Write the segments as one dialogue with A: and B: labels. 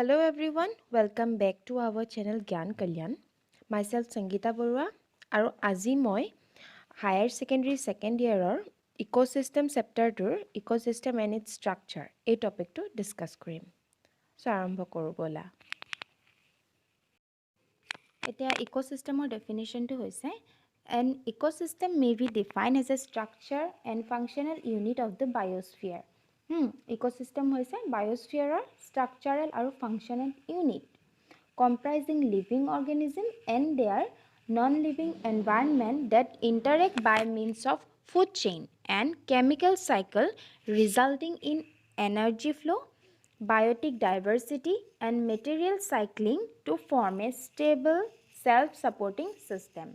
A: Hello everyone, welcome back to our channel Gyan Kalyan. Myself Sangeeta Barua আৰু আজি মই higher secondary second ইয়াৰৰ ecosystem চেপ্টাৰটোৰ ecosystem and its structure এই টপিকটো ডিছকাছ কৰিম। চ' আৰম্ভ কৰোঁ ব'লা। এতিয়া ইক'চিষ্টেমৰ ডেফিনেশ্যনটো হৈছে an ecosystem may be defined as a structure and functional unit of the biosphere. Ecosystem হৈছে বায়'স্ফিয়াৰৰ structural আৰু functional unit comprising living organism and their non-living environment that interact by means of food chain and chemical cycle resulting in energy flow, biotic diversity and material cycling to form a stable self-supporting system.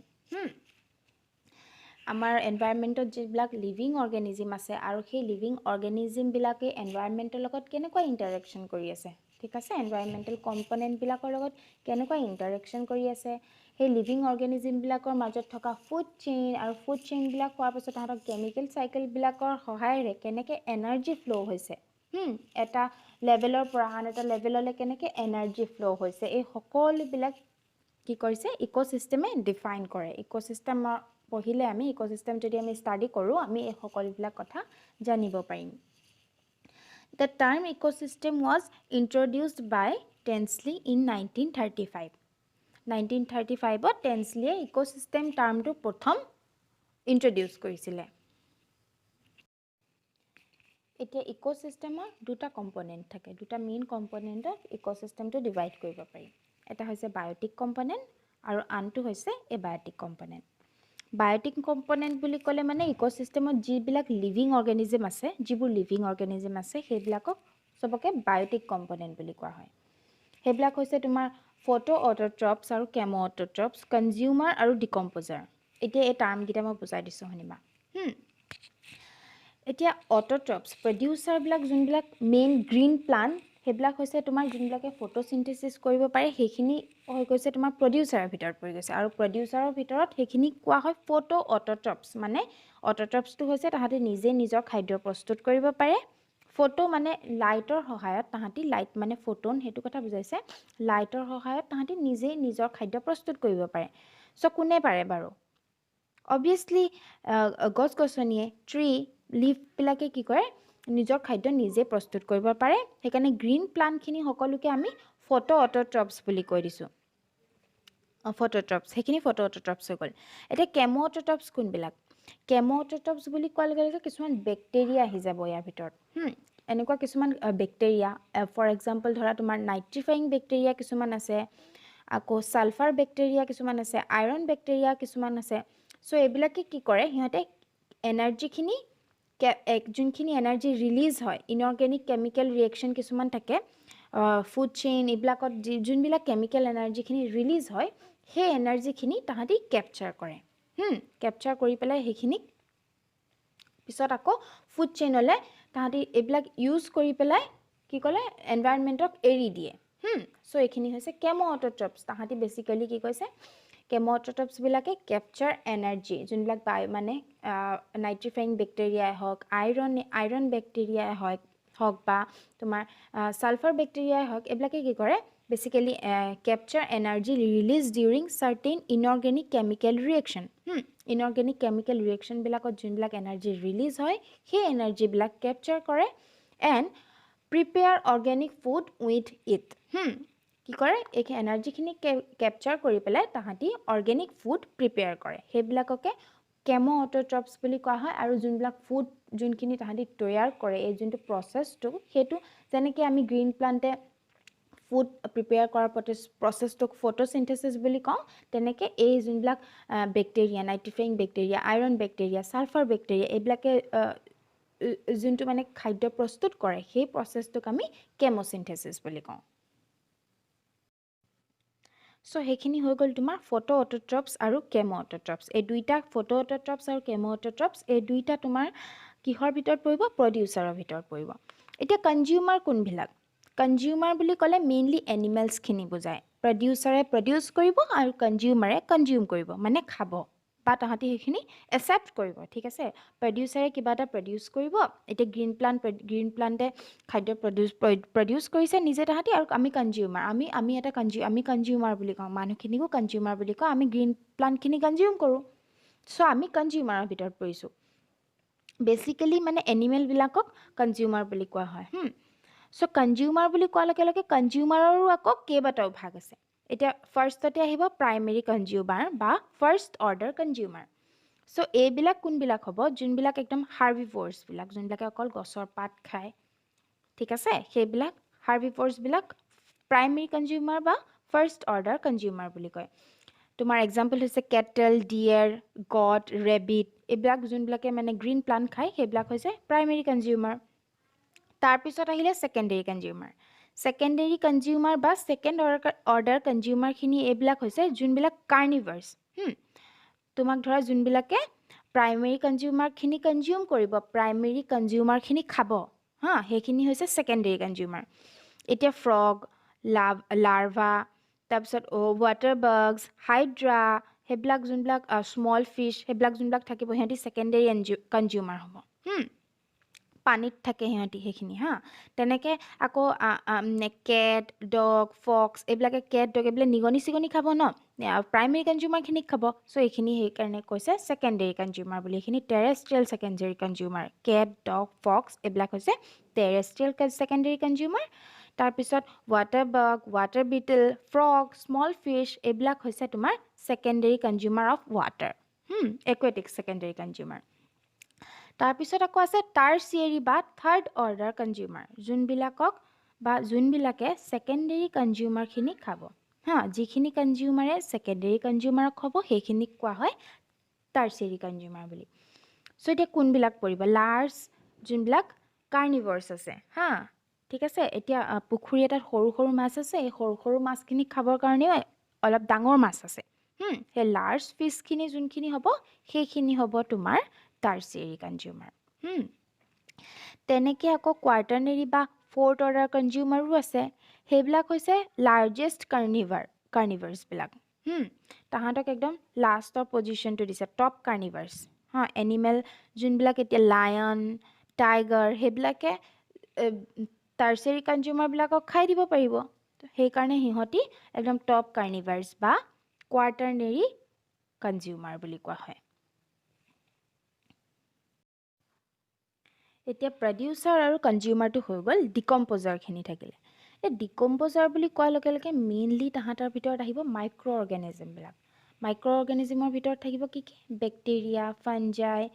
A: আমাৰ এনভাইৰনমেণ্টত যিবিলাক living organism আছে আৰু সেই living অৰ্গেনিজমবিলাকে এনভাইৰনমেণ্টৰ লগত কেনেকুৱা interaction কৰি আছে, ঠিক আছে, এনভাইৰনমেণ্টেল কম্পনেণ্টবিলাকৰ লগত কেনেকুৱা ইণ্টাৰেকশ্যন কৰি আছে, সেই লিভিং অৰ্গেনিজমবিলাকৰ মাজত থকা ফুড চেইন আৰু ফুড চেইনবিলাক হোৱাৰ পাছত তাহাঁতৰ কেমিকেল চাইকেলবিলাকৰ সহায়েৰে কেনেকৈ এনাৰ্জি ফ্ল' হৈছে, এটা লেভেলৰ পৰা আন এটা লেভেললৈ কেনেকৈ এনাৰ্জি ফ্ল' হৈছে, এই সকলোবিলাক কি কৰিছে ইক'চিষ্টেমে ডিফাইন কৰে। ইক'চিষ্টেমৰ পঢ়িলে আমি ইক'চিষ্টেম যদি আমি ষ্টাডি কৰোঁ আমি এই সকলোবিলাক কথা জানিব পাৰিম। The term ecosystem was introduced by Tensley in 1935. 1935ত টেনছলিয়ে ecosystem টাৰ্মটো প্ৰথম ইন্ট্ৰডিউচ কৰিছিলে। এতিয়া ইক'চিষ্টেমৰ দুটা কম্পনেণ্ট থাকে, দুটা মেইন কম্পনেণ্টত ইক'চিষ্টেমটো ডিভাইড কৰিব পাৰি। এটা হৈছে বায়'টিক কম্পনেণ্ট আৰু আনটো হৈছে এবায়'টিক কম্পনেণ্ট। বায়'টিক কম্পনেণ্ট বুলি ক'লে মানে ইক'চিষ্টেমত যিবিলাক লিভিং অৰ্গেনিজম আছে, যিবোৰ লিভিং অৰ্গেনিজম আছে সেইবিলাকক চবকে বায়'টিক কম্পনেণ্ট বুলি কোৱা হয়। সেইবিলাক হৈছে তোমাৰ ফটো অট'ট্ৰপছ আৰু কেমো অট'ট্ৰপছ, কনজিউমাৰ আৰু ডিকম্প'জাৰ। এতিয়া এই টাৰ্মকেইটা মই বুজাই দিছোঁ শুনিবা। এতিয়া অট'ট্ৰপছ প্ৰডিউচাৰবিলাক যোনবিলাক মেইন গ্ৰীণ প্লাণ্ট সেইবিলাক হৈছে তোমাৰ যোনবিলাকে ফটোচিনথেচিছ কৰিব পাৰে, সেইখিনি হৈ গৈছে তোমাৰ প্ৰডিউচাৰৰ ভিতৰত পৰি গৈছে। আৰু প্ৰডিউচাৰৰ ভিতৰত সেইখিনি কোৱা হয় ফটো অট'ট্ৰপছ, মানে অট'ট্ৰপছটো হৈছে তাহাঁতি নিজে নিজৰ খাদ্য প্ৰস্তুত কৰিব পাৰে। ফটো মানে লাইটৰ সহায়ত তাহাঁতি, লাইট মানে ফটোন সেইটো কথা বুজাইছে, লাইটৰ সহায়ত তাহাঁতি নিজেই নিজৰ খাদ্য প্ৰস্তুত কৰিব পাৰে। চ' কোনে পাৰে বাৰু? অবভিয়াছলি গছ গছনিয়ে, ট্ৰী, লিফবিলাকে কি কৰে নিজৰ খাদ্য নিজে প্ৰস্তুত কৰিব পাৰে। সেইকাৰণে গ্ৰীণ প্লাণ্টখিনি সকলোকে আমি ফটো অট'ট্ৰপছ বুলি কৈ দিছোঁ। ফটোট্ৰপছ, সেইখিনি ফটো অট'ট্ৰপছ হৈ গ'ল। এতিয়া কেমো অট'ট্ৰপছ কোনবিলাক? কেমো অট'ট্ৰপছ বুলি কোৱাৰ লগে লগে কিছুমান বেক্টেৰিয়া আহি যাব ইয়াৰ ভিতৰত। এনেকুৱা কিছুমান বেক্টেৰিয়া, ফৰ এক্সাম্পল ধৰা তোমাৰ নাইট্ৰিফাইং বেক্টেৰিয়া কিছুমান আছে, আকৌ ছালফাৰ বেক্টেৰিয়া কিছুমান আছে, আইৰণ বেক্টেৰিয়া কিছুমান আছে। চ' এইবিলাকে কি কৰে, সিহঁতে এনাৰ্জিখিনি যোনখিনি এনাৰ্জি ৰিলিজ হয়, ইনঅৰ্গেনিক কেমিকেল ৰিয়েকশ্যন কিছুমান থাকে ফুড চেইন এইবিলাকত, যোনবিলাক কেমিকেল এনাৰ্জিখিনি ৰিলিজ হয় সেই এনাৰ্জিখিনি তাহাঁতি কেপচাৰ কৰে। কেপচাৰ কৰি পেলাই সেইখিনিক পিছত আকৌ ফুড চেইনলৈ তাহাঁতি এইবিলাক ইউজ কৰি পেলাই কি ক'লে এনভাইৰনমেণ্টক এৰি দিয়ে। চ' এইখিনি হৈছে কেমো অট'ট্ৰপছ। তাহাঁতি বেচিকেলি কি কৈছে, কেমো অট'ট্ৰপছবিলাকে কেপচাৰ এনাৰ্জি, যোনবিলাক মানে নাইট্ৰিফাইং বেক্টেৰিয়াই হওক, আইৰণ বেক্টেৰিয়াই হওক বা তোমাৰ ছালফাৰ বেক্টেৰিয়াই হওক, এইবিলাকে কি কৰে basically capture energy release during certain inorganic chemical reaction. Inorganic chemical ৰিয়েকশ্যনবিলাকত যোনবিলাক এনাৰ্জি ৰিলিজ হয় সেই এনাৰ্জিবিলাক কেপচাৰ কৰে and prepare organic food with it. কি কৰে, এই এনাৰ্জিখিনি কেপচাৰ কৰি পেলাই তাহাঁতি অৰ্গেনিক ফুড প্ৰিপেয়াৰ কৰে, সেইবিলাককে কেমো অট'ট্ৰপছ বুলি কোৱা হয়। আৰু যোনবিলাক ফুড যোনখিনি তাহাঁতি তৈয়াৰ কৰে, এই যোনটো প্ৰচেছটো, সেইটো যেনেকৈ আমি গ্ৰীণ প্লাণ্টে ফুড প্ৰিপেয়াৰ কৰাৰ প্ৰচেছটোক ফটোচিনথেচিছ বুলি কওঁ, তেনেকৈ এই যোনবিলাক bacteria, nitrifying bacteria, iron bacteria, sulphur bacteria, এইবিলাকে যোনটো মানে খাদ্য প্ৰস্তুত কৰে সেই প্ৰচেছটোক আমি কেম'চিনথেচিছ বুলি কওঁ। চ' সেইখিনি হৈ গ'ল তোমাৰ ফটো অট'ট্ৰপছ আৰু কেমো অট'ট্ৰপছ। এই দুইটা ফটো অট'ট্ৰপছ আৰু কেমো অট'ট্ৰপছ, এই দুইটা তোমাৰ কিহৰ ভিতৰত পৰিব? প্ৰডিউচাৰৰ ভিতৰত পৰিব। এতিয়া কনজিউমাৰ কোনবিলাক? কনজিউমাৰ বুলি ক'লে মেইনলি এনিমেলছখিনি বুজায়। প্ৰডিউচাৰে প্ৰডিউচ কৰিব আৰু কনজিউমাৰে কনজিউম কৰিব, মানে খাব বা তাহাঁতি সেইখিনি একচেপ্ট কৰিব ঠিক আছে প্ৰডিউচাৰে কিবা এটা প্ৰডিউচ কৰিব এতিয়া গ্ৰীণ প্লান্টে খাদ্য প্ৰডিউচ কৰিছে নিজে তাহাঁতি আৰু আমি কনজিউমাৰ আমি এটা আমি কনজিউমাৰ বুলি কওঁ মানুহখিনিকো কনজিউমাৰ বুলি কওঁ আমি গ্ৰীণ প্লান্টখিনি কনজিউম কৰোঁ চ' আমি কনজিউমাৰৰ ভিতৰত পৰিছোঁ বেচিকেলি মানে এনিমেলবিলাকক কনজিউমাৰ বুলি কোৱা হয় চ' কনজিউমাৰ বুলি কোৱাৰ লগে লগে কনজিউমাৰৰো আকৌ কেইবাটাও ভাগ আছে এতিয়া ফাৰ্ষ্টতে আহিব প্ৰাইমেৰী কনজিউমাৰ বা ফাৰ্ষ্ট অৰ্ডাৰ কনজিউমাৰ চ' এইবিলাক কোনবিলাক হ'ব যোনবিলাক একদম হাৰ্বিভৰ্ছবিলাক যোনবিলাকে অকল গছৰ পাত খায় ঠিক আছে সেইবিলাক হাৰ্বিভৰ্ছবিলাক প্ৰাইমেৰী কনজিউমাৰ বা ফাৰ্ষ্ট অৰ্ডাৰ কনজিউমাৰ বুলি কয় তোমাৰ এক্সাম্পল হৈছে কেটেল ডিয়েৰ গট ৰেবিট এইবিলাক যোনবিলাকে মানে গ্ৰীণ প্লান্ট খায় সেইবিলাক হৈছে প্ৰাইমেৰী কনজিউমাৰ তাৰপিছত আহিলে ছেকেণ্ডেৰী কনজিউমাৰ বা ছেকেণ্ড অৰ্ডাৰ কনজিউমাৰখিনি এইবিলাক হৈছে যোনবিলাক কাৰ্নিভাৰ্ছ তোমাক ধৰা যোনবিলাকে প্ৰাইমেৰী কনজিউমাৰখিনি কনজিউম কৰিব প্ৰাইমেৰী কনজিউমাৰখিনি খাব সেইখিনি হৈছে ছেকেণ্ডেৰী কনজিউমাৰ এতিয়া ফ্ৰগ লাৰ্ভা তাৰপিছত ৱাটাৰ বাগছ হাইড্ৰা সেইবিলাক যোনবিলাক স্মল ফিছ সেইবিলাক যোনবিলাক থাকিব সিহঁতি ছেকেণ্ডেৰী কনজিউমাৰ হ'ব পানীত থাকে সিহঁতি সেইখিনি তেনেকৈ আকৌ কেট ডগ ফক্স এইবিলাকে কেট ডগ এইবিলাক নিগনি চিগনি খাব ন প্ৰাইমেৰী কনজিউমাৰখিনিক খাব চ' এইখিনি সেইকাৰণে কৈছে ছেকেণ্ডেৰী কনজিউমাৰ বুলি এইখিনি terrestrial secondary consumer cat dog fox এইবিলাক হৈছে টেৰেষ্ট্ৰিয়েল ছেকেণ্ডেৰী কনজিউমাৰ তাৰপিছত water bug water beetle frog small fish এইবিলাক হৈছে তোমাৰ secondary consumer of water aquatic secondary consumer তাৰপিছত আকৌ আছে টাৰ্চিয়েৰী বা থাৰ্ড অৰ্ডাৰ কনজিউমাৰ যোনবিলাকে ছেকেণ্ডেৰী কনজিউমাৰখিনি খাব যিখিনি কনজিউমাৰে ছেকেণ্ডেৰী কনজিউমাৰক খাব সেইখিনিক কোৱা হয় টাৰ্চিয়েৰী কনজিউমাৰ বুলি চ' এতিয়া কোনবিলাক পৰিব লাৰ্জ যোনবিলাক কাৰ্নিভৰ্ছ আছে ঠিক আছে এতিয়া পুখুৰী এটাত সৰু সৰু মাছ আছে এই সৰু সৰু মাছখিনি খাবৰ কাৰণেও অলপ ডাঙৰ মাছ আছে সেই লাৰ্জ ফিছখিনি যোনখিনি হ'ব সেইখিনি হ'ব তোমাৰ টাৰ্চিয়েৰী কনজিউমাৰ তেনেকৈ আকৌ কোৱাৰ্টাৰনেৰী বা ফ'ৰ্থ অৰ্ডাৰ কনজিউমাৰো আছে সেইবিলাক হৈছে লাৰ্জেষ্ট কাৰ্নিভাৰ্ছবিলাক তাহাঁতক একদম লাষ্টৰ পজিশ্যনটো দিছে টপ কাৰ্নিভাৰ্ছ এনিমেল যোনবিলাক এতিয়া লায়ন টাইগাৰ সেইবিলাকে টাৰ্চিয়েৰী কনজিউমাৰবিলাকক খাই দিব পাৰিব সেইকাৰণে সিহঁতি একদম টপ কাৰ্নিভাৰ্ছ বা কোৱাৰ্টাৰনেৰী কনজিউমাৰ বুলি কোৱা হয় এতিয়া প্ৰডিউচাৰ আৰু কনজিউমাৰটো হৈ গ'ল ডিকম্প'জাৰখিনি থাকিলে এই ডিকম্প'জাৰ বুলি কোৱাৰ লগে লগে মেইনলি তাহাঁতৰ ভিতৰত আহিব মাইক্ৰ' অৰ্গেনিজিমৰ ভিতৰত থাকিব কি বেক্টেৰিয়া ফাঞ্জাই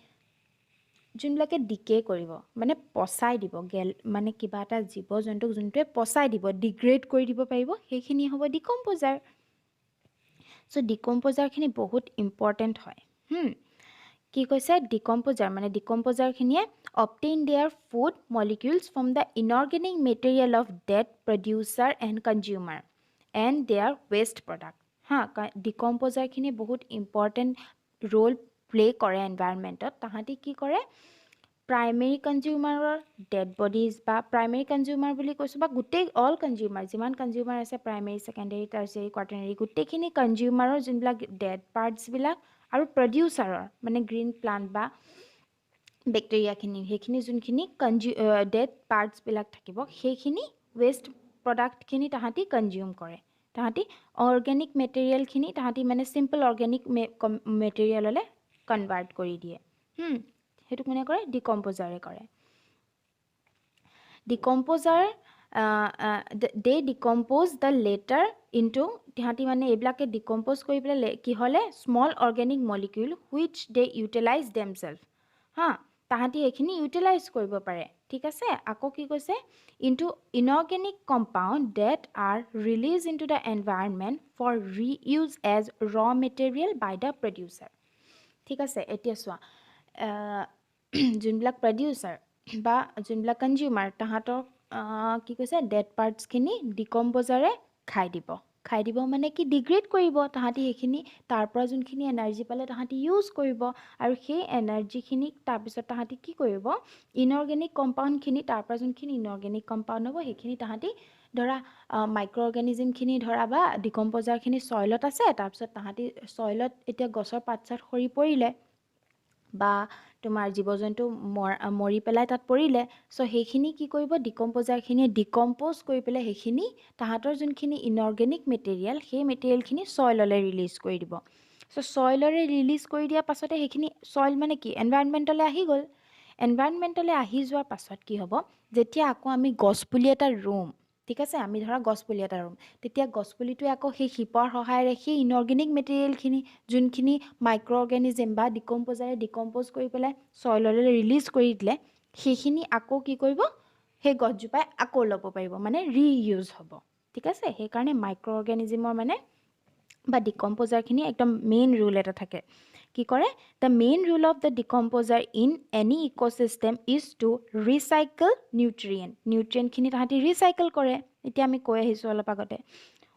A: যোনবিলাকে ডিকে কৰিব মানে পচাই দিব মানে কিবা এটা জীৱ জন্তুক যোনটোৱে পচাই দিব ডিগ্ৰেড কৰি দিব পাৰিব সেইখিনি হ'ব ডিকম্প'জাৰ চ' ডিকম্প'জাৰখিনি বহুত ইম্পৰ্টেণ্ট হয় কি কৈছে ডিকম্প'জাৰখিনিয়ে obtain their food molecules from the inorganic material of dead producer and consumer and their waste product ডিকম্প'জাৰখিনি বহুত ইম্পৰ্টেণ্ট ৰোল প্লে কৰে এনভাইৰনমেণ্টত তাহাঁতি কি কৰে প্ৰাইমেৰী কনজিউমাৰৰ ডেড বডিজ বা প্ৰাইমেৰী কনজিউমাৰ বুলি কৈছোঁ বা গোটেই অল কনজিউমাৰ যিমান কনজিউমাৰ আছে প্ৰাইমেৰী ছেকেণ্ডেৰী টাৰ্চিয়েৰী কোৱাৰ্টাৰনেৰী গোটেইখিনি কনজিউমাৰৰ যোনবিলাক ডেড পাৰ্টছবিলাক আৰু প্ৰডিউচাৰৰ মানে গ্ৰীণ প্লান্ট বা বেক্টেৰিয়াখিনি সেইখিনি যোনখিনি ডেড পাৰ্টছবিলাক থাকিব সেইখিনি ৱেষ্ট প্ৰডাক্টখিনি তাহাঁতি কনজিউম কৰে তাহাঁতি অৰ্গেনিক মেটেৰিয়েলখিনি তাহাঁতি মানে চিম্পল অৰ্গেনিক মেটেৰিয়েললৈ কনভাৰ্ট কৰি দিয়ে সেইটো কোনে কৰে ডিকম্প'জাৰে কৰে they decompose the latter into তাহাঁতি মানে এইবিলাকে ডিকম্প'জ কৰি পেলাই কি হ'লে small organic molecule which they utilize themselves তাহাঁতি সেইখিনি ইউটিলাইজ কৰিব পাৰে ঠিক আছে আকৌ কি কৈছে into inorganic compound that are release into the environment for reuse as raw material by the producer ঠিক আছে এতিয়া চোৱা যোনবিলাক প্ৰডিউচাৰ বা যোনবিলাক কনজিউমাৰ তাহাঁতক কি কৈছে ডেড পাৰ্টছখিনি ডিকম্প'জাৰে খাই দিব মানে কি ডিগ্ৰেড কৰিব তাহাঁতি সেইখিনি তাৰ পৰা যোনখিনি এনাৰ্জি পালে তাহাঁতি ইউজ কৰিব আৰু সেই এনাৰ্জিখিনিক তাৰপিছত তাহাঁতি কি কৰিব ইনঅৰ্গেনিক কম্পাউণ্ডখিনি তাৰ পৰা যোনখিনি ইনঅৰ্গেনিক কম্পাউণ্ড হ'ব সেইখিনি তাহাঁতি ধৰা মাইক্ৰ অৰ্গেনিজমখিনি ধৰা বা ডিকম্প'জাৰখিনি চইলত আছে, তাৰপিছত তাহাঁতি চইলত এতিয়া গছৰ পাত চাত সৰি পৰিলে বা তোমাৰ জীৱ জন্তু মৰি পেলাই তাত পৰিলে, চ' সেইখিনি কি কৰিব ডিকম্প'জাৰখিনিয়ে ডিকম্প'জ কৰি পেলাই সেইখিনি তাহাঁতৰ যোনখিনি ইনঅৰ্গেনিক মেটেৰিয়েল সেই মেটেৰিয়েলখিনি চইললৈ ৰিলিজ কৰি দিব। চ' চইলৰে ৰিলিজ কৰি দিয়াৰ পাছতে সেইখিনি চইল মানে কি এনভাইৰনমেণ্টলৈ আহি গ'ল। এনভাইৰনমেণ্টলৈ আহি যোৱাৰ পাছত কি হ'ব, যেতিয়া আকৌ আমি গছপুলি এটা ৰুম, ঠিক আছে, আমি ধৰা গছপুলি এটা ৰুম, তেতিয়া গছপুলিটোৱে আকৌ সেই শিপৰ সহায়েৰে সেই ইনঅৰ্গেনিক মেটেৰিয়েলখিনি যোনখিনি মাইক্ৰ অৰ্গেনিজম বা ডিকম্প'জাৰে ডিকম্প'জ কৰি পেলাই চইললৈ ৰিলিজ কৰি দিলে, সেইখিনি আকৌ কি কৰিব, সেই গছজোপাই আকৌ ল'ব পাৰিব, মানে ৰিইউজ হ'ব। ঠিক আছে, সেইকাৰণে মাইক্ৰ অৰ্গেনিজমৰ মানে বা ডিকম্প'জাৰখিনি একদম মেইন ৰুল এটা থাকে। কি কৰে, the main rule of the decomposer in any ecosystem is to recycle নিউট্ৰিয়েণ্টখিনি তাহাঁতি ৰিচাইকেল কৰে। এতিয়া আমি কৈ আহিছোঁ অলপ আগতে,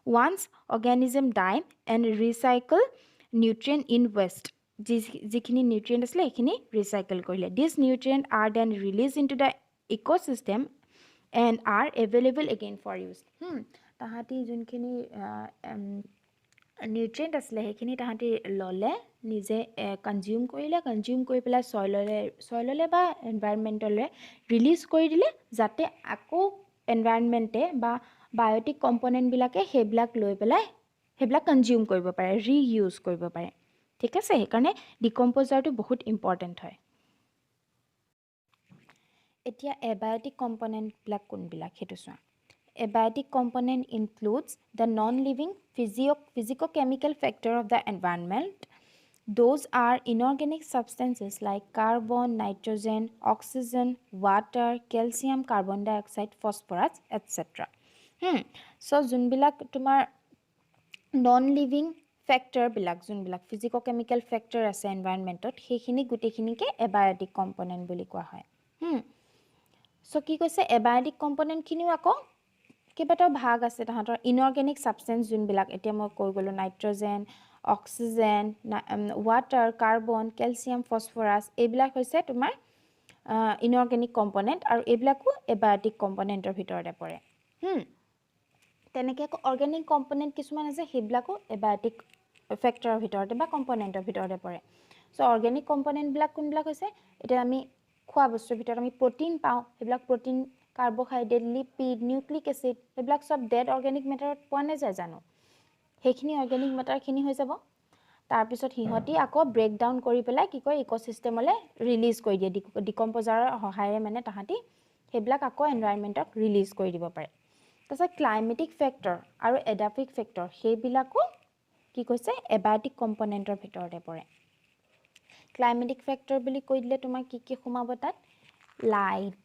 A: once organism die and recycle nutrient in waste, যিখিনি নিউট্ৰিয়েণ্ট আছিলে সেইখিনি ৰিচাইকেল কৰিলে। This nutrient are then release into the ecosystem and are available again for use. তাহাঁতি যোনখিনি নিউট্ৰিয়েণ্ট আছিলে সেইখিনি তাহাঁতি ল'লে, নিজে কনজিউম কৰি পেলাই চইললৈ বা এনভাইৰনমেণ্টলৈ ৰিলিজ কৰি দিলে, যাতে আকৌ এনভাইৰনমেণ্টে বা বায়'টিক কম্পনেণ্টবিলাকে সেইবিলাক লৈ পেলাই সেইবিলাক কনজিউম কৰিব পাৰে, ৰিইউজ কৰিব পাৰে। ঠিক আছে, সেইকাৰণে ডিকম্প'জাৰটো বহুত ইম্পৰ্টেণ্ট হয়। এতিয়া এবায়'টিক কম্পনেণ্টবিলাক কোনবিলাক সেইটো চোৱা। Abiotic component includes the non-living physico-chemical factor of the environment. Those are inorganic substances like carbon, nitrogen, oxygen, water, calcium, carbon dioxide, phosphorus, etc. So, যোনবিলাক তোমাৰ non-living factor বিলাক, যোনবিলাক physico-chemical factor আছে এনভাইৰনমেণ্টত, সেইখিনি গোটেইখিনিকে abiotic component বুলি কোৱা হয়। চ' কি কৈছে, abiotic componentখিনিও আকৌ কেইবাটাও ভাগ আছে তাহাঁতৰ। ইনঅৰ্গেনিক ছাবষ্টেঞ্চ যোনবিলাক, এতিয়া মই কৈ গ'লোঁ nitrogen, oxygen, water, carbon, calcium, phosphorus, এইবিলাক হৈছে তোমাৰ ইনঅৰ্গেনিক কম্পনেণ্ট, আৰু এইবিলাকো এবায়'টিক কম্পনেণ্টৰ ভিতৰতে পৰে। তেনেকৈ আকৌ অৰ্গেনিক কম্পনেণ্ট কিছুমান আছে, সেইবিলাকো এবায়'টিক ফেক্টৰৰ ভিতৰতে বা কম্পনেণ্টৰ ভিতৰতে পৰে। চ' অৰ্গেনিক কম্পনেণ্টবিলাক কোনবিলাক হৈছে, এতিয়া আমি খোৱা বস্তুৰ ভিতৰত আমি প্ৰ'টিন পাওঁ, সেইবিলাক protein, carbohydrate, lipid, nucleic acid, সেইবিলাক চব ডেড অৰ্গেনিক মেটাৰত পোৱা নাযায় জানো, সেইখিনি অৰ্গেনিক মেটাৰখিনি হৈ যাব। তাৰপিছত সিহঁতি আকৌ ব্ৰেকডাউন কৰি পেলাই কি কয় ইক'চিষ্টেমলৈ ৰিলিজ কৰি দিয়ে, ডিকম্প'জাৰৰ সহায়েৰে মানে তাহাঁতি সেইবিলাক আকৌ এনভাইৰনমেণ্টক ৰিলিজ কৰি দিব পাৰে। তাৰপিছত ক্লাইমেটিক ফেক্টৰ আৰু এডাফিক ফেক্টৰ, সেইবিলাকো কি কৈছে এবায়'টিক কম্পনেণ্টৰ ভিতৰতে পৰে। ক্লাইমেটিক ফেক্টৰ বুলি কৈ দিলে তোমাৰ কি কি সোমাব তাত, light,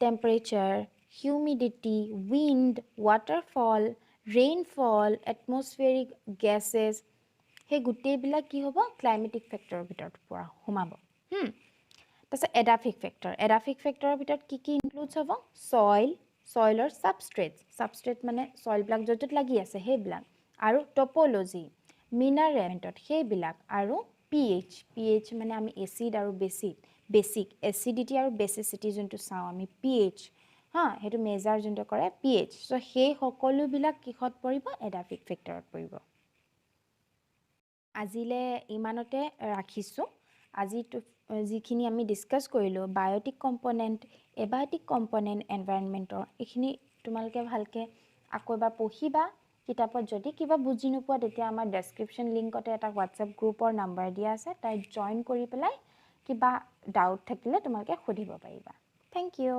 A: temperature, humidity, wind, waterfall, rainfall, atmospheric gases, সেই গোটেইবিলাক কি হ'ব ক্লাইমেটিক ফেক্টৰৰ ভিতৰত সোমাব। তাৰপিছত এডাফিক ফেক্টৰৰ ভিতৰত কি কি ইনক্লুডছ হ'ব, চইলৰ ছাবষ্ট্ৰেট মানে চইলবিলাক য'ত য'ত লাগি আছে সেইবিলাক, আৰু টপ'লজি, মিনাৰেলমেণ্টত সেইবিলাক, আৰু pH মানে আমি এচিড আৰু বেছিক এচিডিটি আৰু বেচিচিটি যোনটো চাওঁ আমি pH, সেইটো মেজাৰ যোনটো কৰে pH। চ' সেই সকলোবিলাক কিহত পৰিব, এডাফিক ফেক্টৰত পৰিব। আজিলৈ ইমানতে ৰাখিছোঁ। আজিতো যিখিনি আমি ডিছকাছ কৰিলোঁ বায়'টিক কম্পনেণ্ট, এবায়'টিক কম্পনেণ্ট এনভাইৰনমেণ্টৰ, এইখিনি তোমালোকে ভালকৈ আকৌ এবাৰ পঢ়িবা কিতাপত। যদি কিবা বুজি নোপোৱা তেতিয়া আমাৰ ডেছক্ৰিপশ্যন লিংকতে এটা হোৱাটছএপ গ্ৰুপৰ নাম্বাৰ দিয়া আছে, তাত জইন কৰি পেলাই কিবা ডাউট থাকিলে তোমালোকে সুধিব পাৰিবা। Thank U.